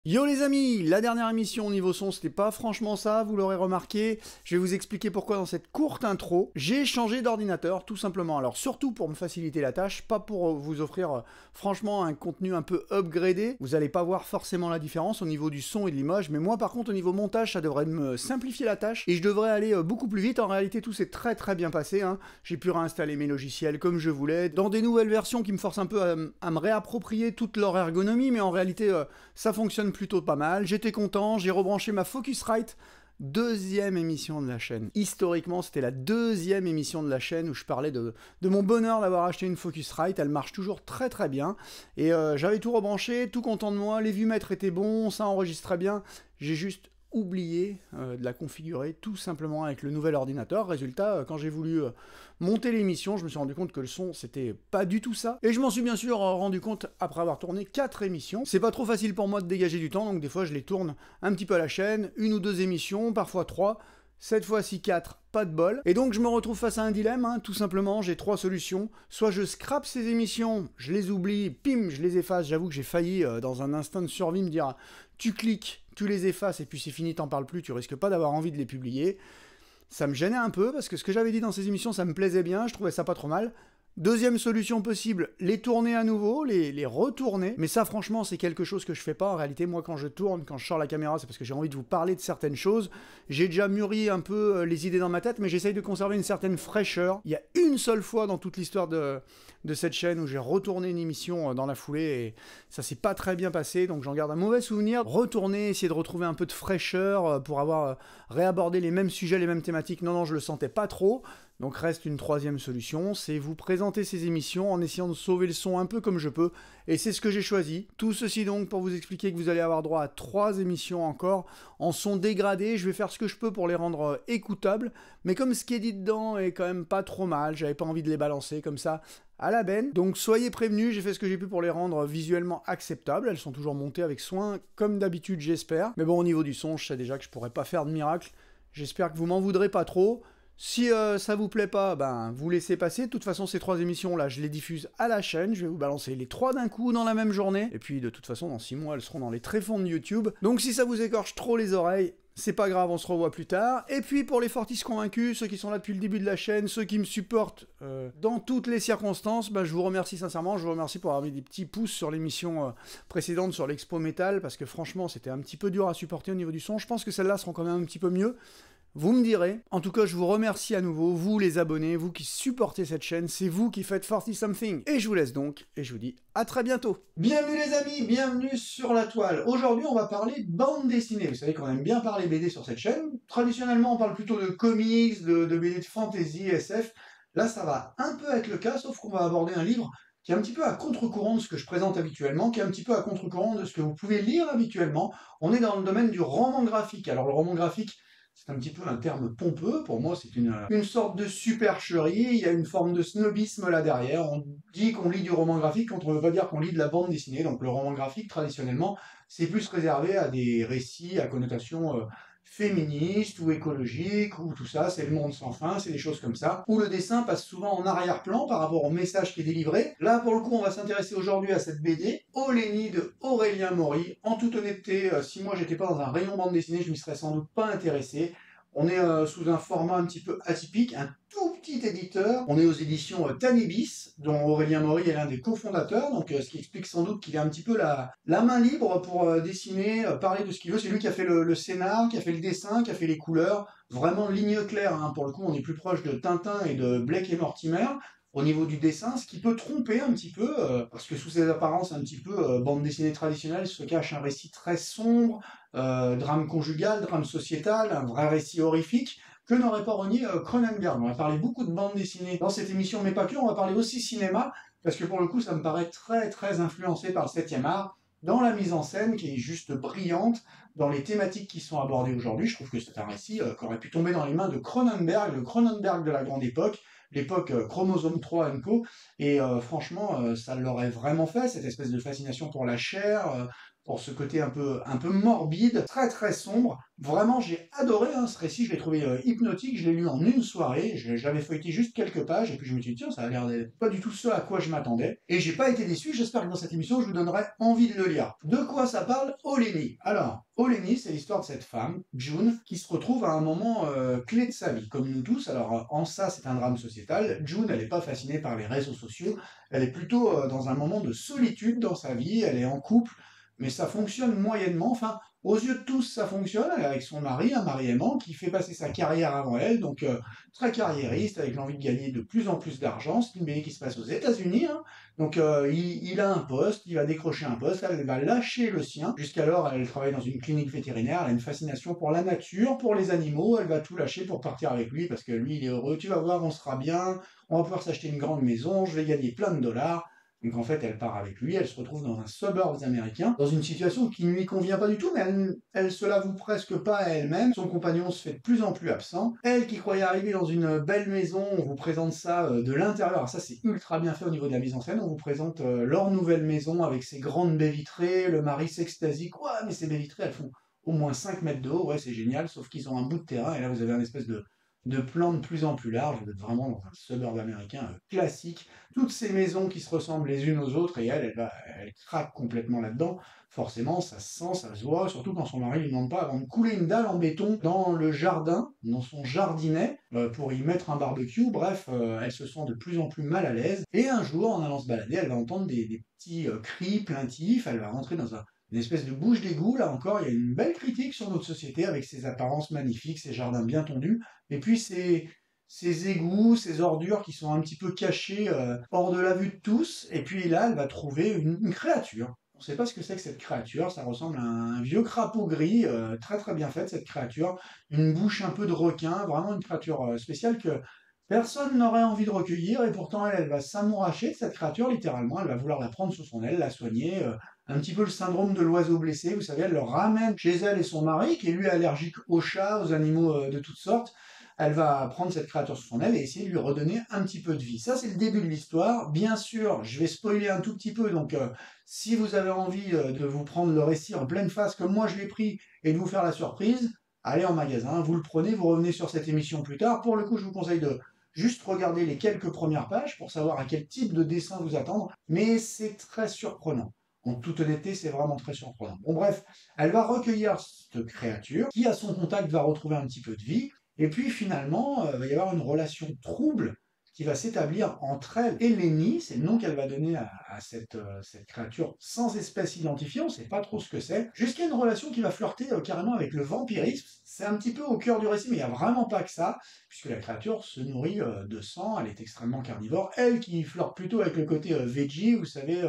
Yo les amis, la dernière émission au niveau son, c'était pas franchement ça, vous l'aurez remarqué. Je vais vous expliquer pourquoi dans cette courte intro. J'ai changé d'ordinateur, tout simplement. Alors surtout pour me faciliter la tâche, pas pour vous offrir franchement un contenu un peu upgradé. Vous allez pas voir forcément la différence au niveau du son et de l'image, mais moi par contre au niveau montage, ça devrait me simplifier la tâche et je devrais aller beaucoup plus vite. En réalité, tout s'est très bien passé, hein. J'ai pu réinstaller mes logiciels comme je voulais, dans des nouvelles versions qui me forcent un peu à me réapproprier toute leur ergonomie, mais en réalité, ça fonctionne plutôt pas mal. J'étais content, j'ai rebranché ma Focusrite, deuxième émission de la chaîne. Historiquement, c'était la deuxième émission de la chaîne où je parlais de mon bonheur d'avoir acheté une Focusrite. Elle marche toujours très bien. Et j'avais tout rebranché, tout content de moi. Les vues-mètres étaient bons, ça enregistrait bien. J'ai juste oublié de la configurer tout simplement avec le nouvel ordinateur. Résultat, quand j'ai voulu monter l'émission, je me suis rendu compte que le son, c'était pas du tout ça. Et je m'en suis bien sûr rendu compte après avoir tourné 4 émissions. C'est pas trop facile pour moi de dégager du temps, donc des fois je les tourne un petit peu à la chaîne, une ou deux émissions, parfois 3. Cette fois-ci 4, pas de bol. Et donc je me retrouve face à un dilemme, hein, tout simplement, j'ai 3 solutions. Soit je scrape ces émissions, je les oublie, pim, je les efface. J'avoue que j'ai failli, dans un instinct de survie, me dire tu cliques, tu les effaces et puis c'est fini, t'en parles plus, tu risques pas d'avoir envie de les publier. Ça me gênait un peu parce que ce que j'avais dit dans ces émissions, ça me plaisait bien, je trouvais ça pas trop mal. Deuxième solution possible, les tourner à nouveau, les retourner. Mais ça, franchement, c'est quelque chose que je fais pas. En réalité, moi, quand je tourne, quand je sors la caméra, c'est parce que j'ai envie de vous parler de certaines choses. J'ai déjà mûri un peu les idées dans ma tête, mais j'essaye de conserver une certaine fraîcheur. Il y a une seule fois dans toute l'histoire de cette chaîne où j'ai retourné une émission dans la foulée et ça s'est pas très bien passé, donc j'en garde un mauvais souvenir. Retourner, essayer de retrouver un peu de fraîcheur pour avoir réabordé les mêmes sujets, les mêmes thématiques. Non, je le sentais pas trop. Donc reste une troisième solution, c'est vous présenter ces émissions en essayant de sauver le son un peu comme je peux, et c'est ce que j'ai choisi. Tout ceci donc pour vous expliquer que vous allez avoir droit à 3 émissions encore en son dégradé. Je vais faire ce que je peux pour les rendre écoutables, mais comme ce qui est dit dedans est quand même pas trop mal, j'avais pas envie de les balancer comme ça à la benne. Donc soyez prévenus, j'ai fait ce que j'ai pu pour les rendre visuellement acceptables. Elles sont toujours montées avec soin, comme d'habitude j'espère. Mais bon, au niveau du son, je sais déjà que je pourrais pas faire de miracle. J'espère que vous m'en voudrez pas trop. Si ça vous plaît pas, ben vous laissez passer. De toute façon, ces 3 émissions-là, je les diffuse à la chaîne. Je vais vous balancer les 3 d'un coup dans la même journée. Et puis, de toute façon, dans 6 mois, elles seront dans les tréfonds de YouTube. Donc si ça vous écorche trop les oreilles, c'est pas grave, on se revoit plus tard. Et puis pour les fortis convaincus, ceux qui sont là depuis le début de la chaîne, ceux qui me supportent dans toutes les circonstances, bah, je vous remercie sincèrement. Je vous remercie pour avoir mis des petits pouces sur l'émission précédente sur l'Expo Metal, parce que franchement c'était un petit peu dur à supporter au niveau du son. Je pense que celles-là seront quand même un petit peu mieux. Vous me direz. En tout cas, je vous remercie à nouveau, vous les abonnés, vous qui supportez cette chaîne, c'est vous qui faites 40 something. Et je vous laisse donc, et je vous dis à très bientôt. Bienvenue les amis, bienvenue sur la toile. Aujourd'hui, on va parler bande dessinée. Vous savez qu'on aime bien parler BD sur cette chaîne. Traditionnellement, on parle plutôt de comics, de BD de fantasy, SF. Là, ça va un peu être le cas, sauf qu'on va aborder un livre qui est un petit peu à contre-courant de ce que je présente habituellement, qui est un petit peu à contre-courant de ce que vous pouvez lire habituellement. On est dans le domaine du roman graphique. Alors le roman graphique, c'est un petit peu un terme pompeux, pour moi c'est une sorte de supercherie, il y a une forme de snobisme là derrière, on dit qu'on lit du roman graphique quand on ne veut pas dire qu'on lit de la bande dessinée, donc le roman graphique traditionnellement c'est plus réservé à des récits à connotation féministe ou écologique, ou tout ça, c'est le monde sans fin, c'est des choses comme ça, où le dessin passe souvent en arrière-plan par rapport au message qui est délivré. Là, pour le coup, on va s'intéresser aujourd'hui à cette BD, Olénie de Aurélien Maury. En toute honnêteté, si moi j'étais pas dans un rayon bande dessinée, je m'y serais sans doute pas intéressé. On est sous un format un petit peu atypique, un tout petit éditeur. On est aux éditions Tanibis, dont Aurélien Maury est l'un des cofondateurs, donc ce qui explique sans doute qu'il a un petit peu la main libre pour dessiner, parler de ce qu'il veut. C'est lui qui a fait le scénar, qui a fait le dessin, qui a fait les couleurs. Vraiment ligne claire, hein. Pour le coup, on est plus proche de Tintin et de Blake et Mortimer. Au niveau du dessin, ce qui peut tromper un petit peu, parce que sous ses apparences un petit peu bande dessinée traditionnelle se cache un récit très sombre, drame conjugal, drame sociétal, un vrai récit horrifique, que n'aurait pas renié Cronenberg. On va parler beaucoup de bande dessinée dans cette émission, mais pas que, on va parler aussi cinéma, parce que pour le coup, ça me paraît très influencé par le 7e art, dans la mise en scène qui est juste brillante, dans les thématiques qui sont abordées aujourd'hui. Je trouve que c'est un récit qui aurait pu tomber dans les mains de Cronenberg, le Cronenberg de la grande époque, l'époque Chromosome 3 & Co. Et franchement, ça l'aurait vraiment fait, cette espèce de fascination pour la chair, pour ce côté un peu morbide, très très sombre. Vraiment, j'ai adoré hein, ce récit, je l'ai trouvé hypnotique, je l'ai lu en une soirée, j'avais feuilleté juste quelques pages, et puis je me suis dit, tiens, ça a l'air d'être pas du tout ce à quoi je m'attendais. Et j'ai pas été déçu, j'espère que dans cette émission, je vous donnerai envie de le lire. De quoi ça parle? Oleni. Alors, Oleni, c'est l'histoire de cette femme, June, qui se retrouve à un moment clé de sa vie, comme nous tous. Alors, en ça, c'est un drame sociétal. June, elle n'est pas fascinée par les réseaux sociaux, elle est plutôt dans un moment de solitude dans sa vie, elle est en couple, mais ça fonctionne moyennement. Enfin, aux yeux de tous, ça fonctionne. Elle est avec son mari, un mari aimant, qui fait passer sa carrière avant elle, donc très carriériste, avec l'envie de gagner de plus en plus d'argent. C'est une BD qui se passe aux États-Unis, hein. Donc il a un poste, il va décrocher un poste, elle va lâcher le sien. Jusqu'alors, elle travaille dans une clinique vétérinaire, elle a une fascination pour la nature, pour les animaux, elle va tout lâcher pour partir avec lui, parce que lui, il est heureux. Tu vas voir, on sera bien, on va pouvoir s'acheter une grande maison, je vais gagner plein de dollars. Donc en fait, elle part avec lui, elle se retrouve dans un suburbs américain, dans une situation qui ne lui convient pas du tout, mais elle se l'avoue presque pas à elle-même. Son compagnon se fait de plus en plus absent. Elle qui croyait arriver dans une belle maison, on vous présente ça de l'intérieur. Alors ça, c'est ultra bien fait au niveau de la mise en scène. On vous présente leur nouvelle maison avec ses grandes baies vitrées. Le mari s'extasie. Quoi, mais ces baies vitrées, elles font au moins 5 mètres de haut. Ouais, c'est génial, sauf qu'ils ont un bout de terrain, et là, vous avez un espèce de plan de plus en plus large. Vous êtes vraiment dans un suburb américain classique. Toutes ces maisons qui se ressemblent les unes aux autres, et elle craque complètement là-dedans. Forcément, ça se sent, ça se voit, surtout quand son mari lui demande pas avant de couler une dalle en béton dans le jardin, dans son jardinet, pour y mettre un barbecue. Bref, elle se sent de plus en plus mal à l'aise. Et un jour, en allant se balader, elle va entendre des petits cris plaintifs, elle va rentrer dans une espèce de bouche d'égout. Là encore, il y a une belle critique sur notre société avec ses apparences magnifiques, ses jardins bien tondus, et puis ces égouts, ces ordures qui sont un petit peu cachés hors de la vue de tous. Et puis là, elle va trouver une créature. On ne sait pas ce que c'est que cette créature, ça ressemble à un vieux crapaud gris, très très bien faite cette créature, une bouche un peu de requin, vraiment une créature spéciale que personne n'aurait envie de recueillir, et pourtant elle va s'amouracher de cette créature littéralement, elle va vouloir la prendre sous son aile, la soigner, un petit peu le syndrome de l'oiseau blessé, vous savez, elle le ramène chez elle et son mari, qui est lui allergique aux chats, aux animaux de toutes sortes. Elle va prendre cette créature sous son aile et essayer de lui redonner un petit peu de vie. Ça, c'est le début de l'histoire. Bien sûr, je vais spoiler un tout petit peu, donc si vous avez envie de vous prendre le récit en pleine face, comme moi je l'ai pris, et de vous faire la surprise, allez en magasin, vous le prenez, vous revenez sur cette émission plus tard. Pour le coup, je vous conseille de juste regarder les quelques premières pages pour savoir à quel type de dessin vous attendre, mais c'est très surprenant. En toute honnêteté, c'est vraiment très surprenant. Bon bref, elle va recueillir cette créature qui, à son contact, va retrouver un petit peu de vie. Et puis finalement, il va y avoir une relation trouble qui va s'établir entre elle et Lenny, c'est le nom qu'elle va donner à cette créature sans espèce identifiée, on ne sait pas trop ce que c'est, jusqu'à une relation qui va flirter carrément avec le vampirisme. C'est un petit peu au cœur du récit, mais il n'y a vraiment pas que ça, puisque la créature se nourrit de sang, elle est extrêmement carnivore, elle qui flirte plutôt avec le côté veggie, vous savez,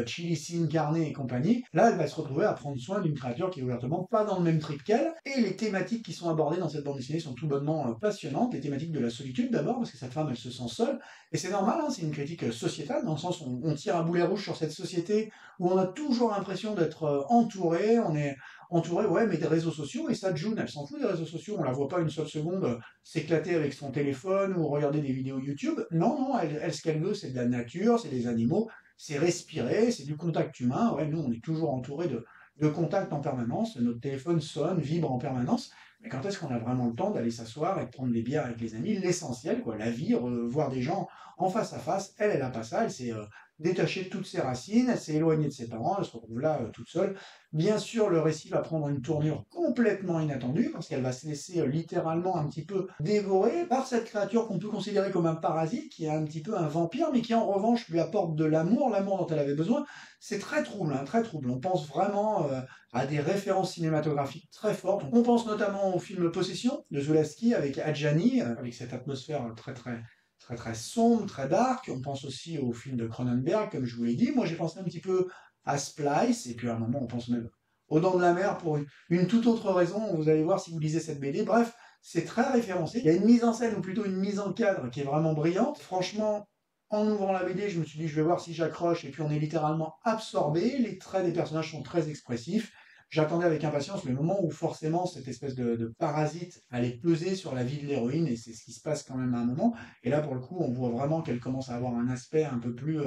chili sin carne et compagnie. Là, elle va se retrouver à prendre soin d'une créature qui est ouvertement pas dans le même trip qu'elle, et les thématiques qui sont abordées dans cette bande dessinée sont tout bonnement passionnantes. Les thématiques de la solitude d'abord, parce que cette femme, elle se sent seule, et c'est normal, hein, c'est une critique sociétale, dans le sens où on tire un boulet rouge sur cette société où on a toujours l'impression d'être entouré, on est entouré, ouais, mais des réseaux sociaux, et ça, June, elle s'en fout des réseaux sociaux, on la voit pas une seule seconde s'éclater avec son téléphone ou regarder des vidéos YouTube. Non, non, elle ce qu'elle veut, c'est de la nature, c'est des animaux, c'est respirer, c'est du contact humain. Ouais, nous, on est toujours entouré de contacts en permanence, notre téléphone sonne, vibre en permanence, mais quand est-ce qu'on a vraiment le temps d'aller s'asseoir et de prendre des bières avec les amis? L'essentiel, quoi, la vie, voir des gens en face à face, elle a pas ça, elle s'est détachée de toutes ses racines, elle s'est éloignée de ses parents, elle se retrouve là toute seule. Bien sûr, le récit va prendre une tournure complètement inattendue, parce qu'elle va se laisser littéralement un petit peu dévorer par cette créature qu'on peut considérer comme un parasite, qui est un petit peu un vampire, mais qui en revanche lui apporte de l'amour dont elle avait besoin. C'est très trouble, hein, très trouble. On pense vraiment à des références cinématographiques très fortes. On pense notamment au film Possession de Zulawski avec Adjani, avec cette atmosphère très sombre, très dark. On pense aussi au film de Cronenberg, comme je vous l'ai dit. Moi, j'ai pensé un petit peu à Splice, et puis à un moment, on pense même aux Dents de la Mer pour une toute autre raison. Vous allez voir si vous lisez cette BD. Bref, c'est très référencé. Il y a une mise en scène, ou plutôt une mise en cadre, qui est vraiment brillante. Franchement, en ouvrant la BD, je me suis dit, je vais voir si j'accroche, et puis on est littéralement absorbé. Les traits des personnages sont très expressifs. J'attendais avec impatience le moment où forcément cette espèce de parasite allait peser sur la vie de l'héroïne, et c'est ce qui se passe quand même à un moment. Et là, pour le coup, on voit vraiment qu'elle commence à avoir un aspect un peu plus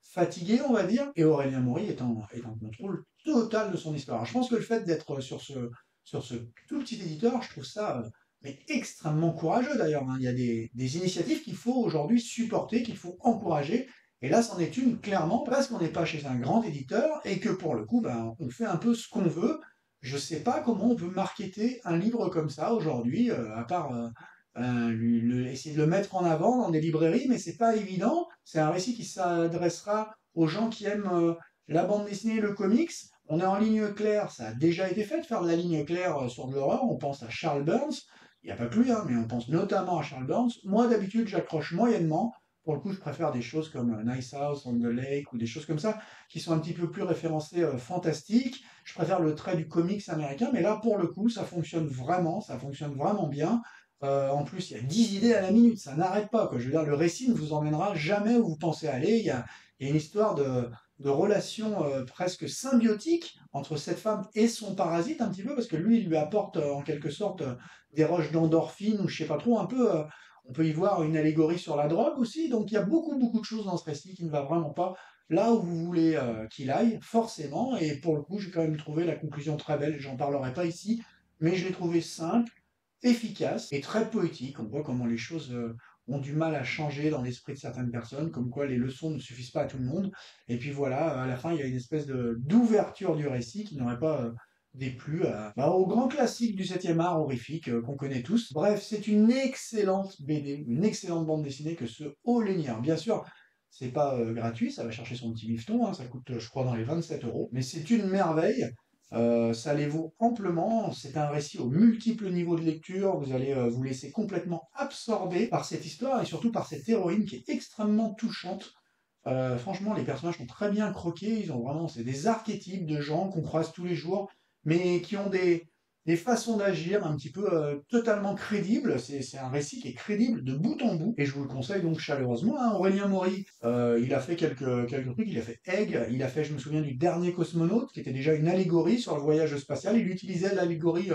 fatigué, on va dire, et Aurélien Maury est en contrôle totale de son histoire. Je pense que le fait d'être sur ce tout petit éditeur, je trouve ça mais extrêmement courageux d'ailleurs, hein. Il y a des initiatives qu'il faut aujourd'hui supporter, qu'il faut encourager. Et là, c'en est une clairement parce qu'on n'est pas chez un grand éditeur et que pour le coup, ben, on fait un peu ce qu'on veut. Je ne sais pas comment on peut marketer un livre comme ça aujourd'hui, à part essayer de le mettre en avant dans des librairies, mais c'est pas évident. C'est un récit qui s'adressera aux gens qui aiment la bande dessinée et le comics. On est en ligne claire, ça a déjà été fait de faire de la ligne claire sur de l'horreur. On pense à Charles Burns. Il n'y a pas que lui, hein, mais on pense notamment à Charles Burns. Moi, d'habitude, j'accroche moyennement. Pour le coup, je préfère des choses comme Nice House on the Lake ou des choses comme ça, qui sont un petit peu plus référencées fantastiques. Je préfère le trait du comics américain, mais là, pour le coup, ça fonctionne vraiment bien. En plus, il y a 10 idées à la minute, ça n'arrête pas, quoi. Je veux dire, le récit ne vous emmènera jamais où vous pensez aller. Il y a une histoire de relation presque symbiotique entre cette femme et son parasite, un petit peu, parce que lui, il lui apporte en quelque sorte des roches d'endorphine, ou je sais pas trop, un peu. On peut y voir une allégorie sur la drogue aussi. Donc il y a beaucoup, beaucoup de choses dans ce récit qui ne va vraiment pas là où vous voulez qu'il aille, forcément. Et pour le coup, j'ai quand même trouvé la conclusion très belle. J'en parlerai pas ici, mais je l'ai trouvé simple, efficace et très poétique. On voit comment les choses ont du mal à changer dans l'esprit de certaines personnes, comme quoi les leçons ne suffisent pas à tout le monde. Et puis voilà, à la fin, il y a une espèce d'ouverture du récit qui n'aurait pas déplu au grand classique du 7e art horrifique qu'on connaît tous. Bref, c'est une excellente BD, une excellente bande dessinée que ce Haut-Lénien. Bien sûr, c'est pas gratuit, ça va chercher son petit bifton, hein, ça coûte, je crois, dans les 27 euros. Mais c'est une merveille. Ça les vaut amplement. C'est un récit aux multiples niveaux de lecture. Vous allez vous laisser complètement absorber par cette histoire et surtout par cette héroïne qui est extrêmement touchante. Franchement, les personnages sont très bien croqués. Ils ont vraiment, c'est des archétypes de gens qu'on croise tous les jours, mais qui ont des façons d'agir un petit peu totalement crédibles. C'est un récit qui est crédible de bout en bout, et je vous le conseille donc chaleureusement, hein. Aurélien Maury, il a fait quelques trucs. Il a fait Egg, il a fait, je me souviens, du Dernier Cosmonaute, qui était déjà une allégorie sur le voyage spatial. Il utilisait l'allégorie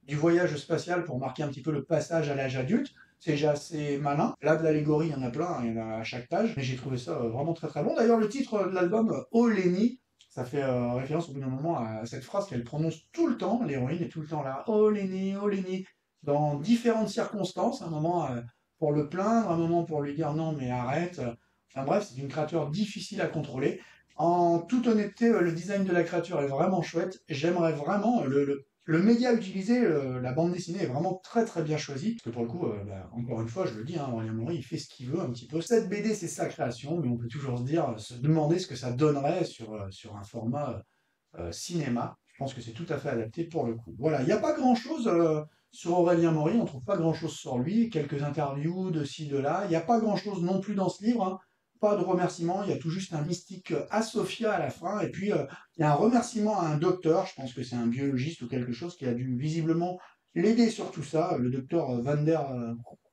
du voyage spatial pour marquer un petit peu le passage à l'âge adulte. C'est déjà assez malin. Là, de l'allégorie, il y en a plein, hein, il y en a à chaque page, mais j'ai trouvé ça vraiment très très bon. D'ailleurs, le titre de l'album, Oh Lenny, ça fait référence au bout d'un moment à cette phrase qu'elle prononce tout le temps. L'héroïne est tout le temps là, oh Lenny, dans différentes circonstances. Un moment pour le plaindre, un moment pour lui dire non mais arrête. Enfin bref, c'est une créature difficile à contrôler. En toute honnêteté, le design de la créature est vraiment chouette. J'aimerais vraiment le média utilisé, la bande dessinée est vraiment très très bien choisie. Parce que pour le coup, encore une fois, je le dis, hein, Aurélien Maury, il fait ce qu'il veut un petit peu. Cette BD, c'est sa création, mais on peut toujours se demander ce que ça donnerait sur un format cinéma. Je pense que c'est tout à fait adapté pour le coup. Voilà, il n'y a pas grand-chose sur Aurélien Maury, on trouve pas grand-chose sur lui, quelques interviews de ci, de là. Il n'y a pas grand-chose non plus dans ce livre, hein. Pas de remerciement, il y a tout juste un mystique à Sophia à la fin, et puis il y a un remerciement à un docteur, je pense que c'est un biologiste ou quelque chose qui a dû visiblement l'aider sur tout ça, le docteur Van der...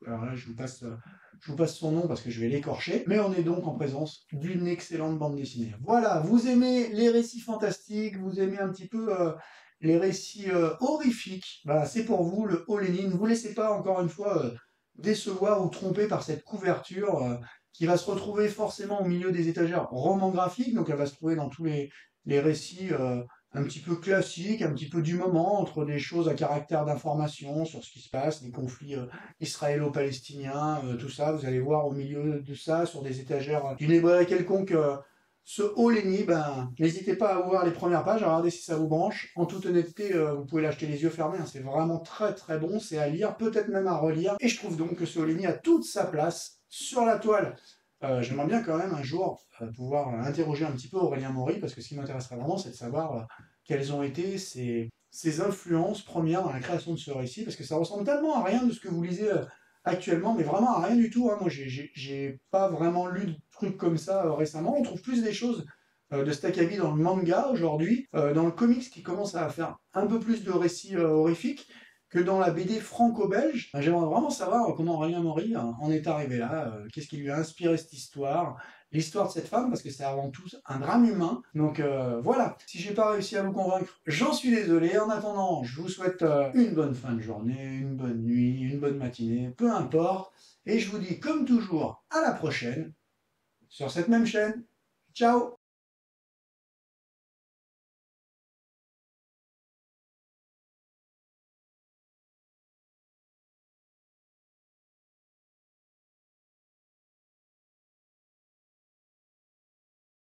alors là, je vous passe son nom parce que je vais l'écorcher, mais on est donc en présence d'une excellente bande dessinée. Voilà, vous aimez les récits fantastiques, vous aimez un petit peu les récits horrifiques, voilà, c'est pour vous, le Haut-Lénine. Ne vous laissez pas, encore une fois, décevoir ou tromper par cette couverture qui va se retrouver forcément au milieu des étagères romans graphiques, donc elle va se trouver dans tous les récits un petit peu classiques, un petit peu du moment, entre des choses à caractère d'information sur ce qui se passe, les conflits israélo-palestinien, tout ça, vous allez voir au milieu de ça, sur des étagères d'une librairie quelconque, ce Haut-Lény, n'hésitez pas à voir les premières pages, à regarder si ça vous branche. En toute honnêteté, vous pouvez l'acheter les yeux fermés, hein, c'est vraiment très très bon, c'est à lire, peut-être même à relire, et je trouve donc que ce Haut-Lény a toute sa place sur la toile. J'aimerais bien quand même un jour pouvoir interroger un petit peu Aurélien Maury, parce que ce qui m'intéresserait vraiment, c'est de savoir quelles ont été ses influences premières dans la création de ce récit, parce que ça ressemble tellement à rien de ce que vous lisez actuellement, mais vraiment à rien du tout, hein. Moi, j'ai pas vraiment lu de trucs comme ça récemment. On trouve plus des choses de Stakabi dans le manga aujourd'hui, dans le comics qui commence à faire un peu plus de récits horrifiques que dans la BD franco-belge. J'aimerais vraiment savoir comment Aurélien Maury en est arrivé là, qu'est-ce qui lui a inspiré cette histoire, l'histoire de cette femme, parce que c'est avant tout un drame humain. Donc voilà, si j'ai pas réussi à vous convaincre, j'en suis désolé. En attendant, je vous souhaite une bonne fin de journée, une bonne nuit, une bonne matinée, peu importe. Et je vous dis comme toujours, à la prochaine, sur cette même chaîne. Ciao!